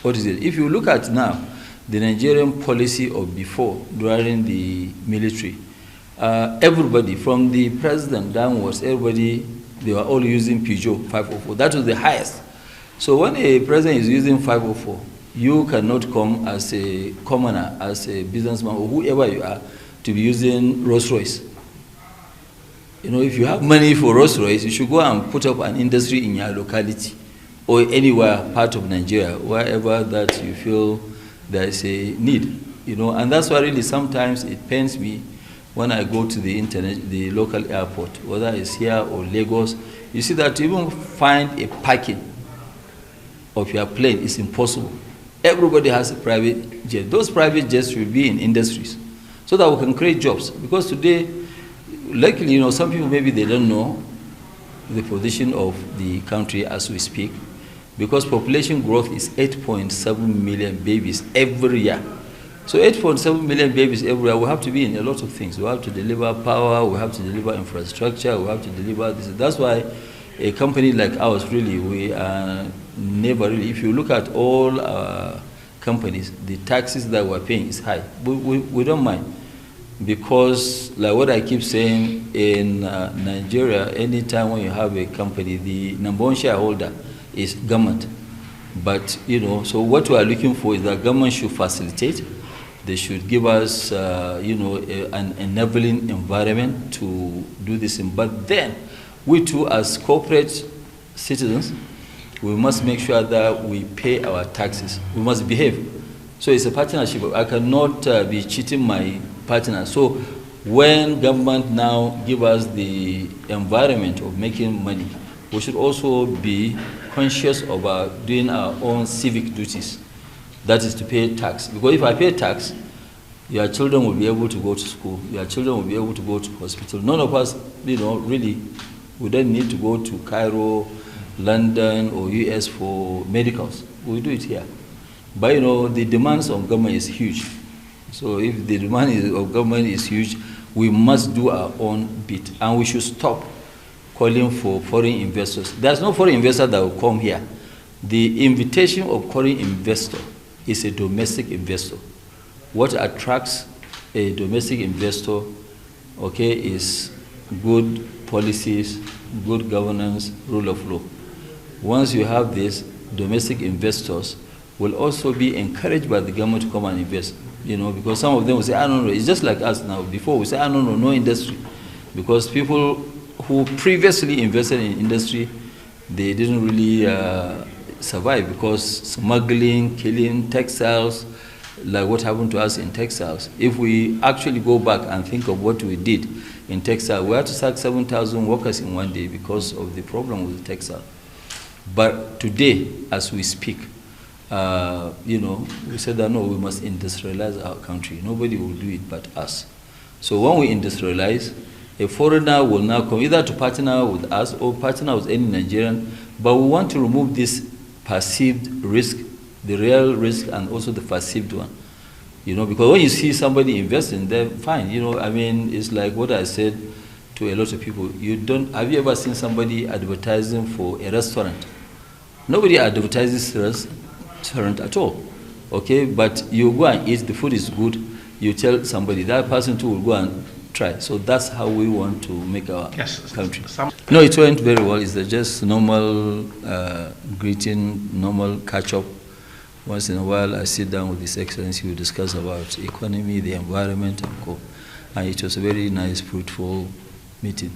What is it? If you look at now, the Nigerian policy of before, during the military, everybody, from the president downwards, everybody, they were all using Peugeot 504. That was the highest. So when a president is using 504, you cannot come as a commoner, as a businessman, or whoever you are, to be using Rolls Royce. You know, if you have money for Rolls Royce, you should go and put up an industry in your locality or anywhere part of Nigeria, wherever that you feel there is a need. You know, and that's why really sometimes it pains me when I go to the local airport, whether it's here or Lagos. You see that to even find a parking of your plane is impossible. Everybody has a private jet. Those private jets should be in industries so that we can create jobs. Because today, luckily, you know, some people maybe they don't know the position of the country as we speak, because population growth is 8.7 million babies every year. So 8.7 million babies every year, we have to be in a lot of things. We have to deliver power, we have to deliver infrastructure, we have to deliver this. That's why a company like ours, really, we are never really, if you look at all our companies, the taxes that we're paying is high. We don't mind. Because, like what I keep saying, in Nigeria, anytime when you have a company, the number one shareholder is government. But, you know, so what we are looking for is that government should facilitate. They should give us, you know, an enabling environment to do this. But then, we too, as corporate citizens, we must make sure that we pay our taxes. We must behave. So it's a partnership. I cannot be cheating my partner. So when government now give us the environment of making money, we should also be conscious of doing our own civic duties. That is to pay tax. Because if I pay tax, your children will be able to go to school. Your children will be able to go to hospital. None of us, you know, really, we don't need to go to Cairo, London, or US for medicals. We do it here. But, you know, the demands of government is huge. So if the demand of government is huge, we must do our own bit. And we should stop calling for foreign investors. There's no foreign investor that will come here. The invitation of foreign investor is a domestic investor. What attracts a domestic investor, okay, is good policies, good governance, rule of law. Once you have this, domestic investors will also be encouraged by the government to come and invest. You know, because some of them will say, I don't know, it's just like us now. Before we say, I don't know, no industry. Because people who previously invested in industry, they didn't really survive, because smuggling, killing, textiles, like what happened to us in textiles. If we actually go back and think of what we did in textile, we had to sack 7,000 workers in one day because of the problem with the textile. But today, as we speak, you know, we said that no, we must industrialize our country. Nobody will do it but us. So when we industrialize, a foreigner will now come either to partner with us or partner with any Nigerian, but we want to remove this perceived risk, the real risk, and also the perceived one. You know, because when you see somebody investing, then fine. You know, I mean, it's like what I said to a lot of people. Have you ever seen somebody advertising for a restaurant? Nobody advertises restaurant at all, okay? But you go and eat, the food is good, you tell somebody, that person too will go and try. So that's how we want to make our country. No, it went very well. It's just normal greeting, normal catch-up. Once in a while, I sit down with His Excellency, we discuss about economy, the environment, and co. And it was a very nice, fruitful meeting.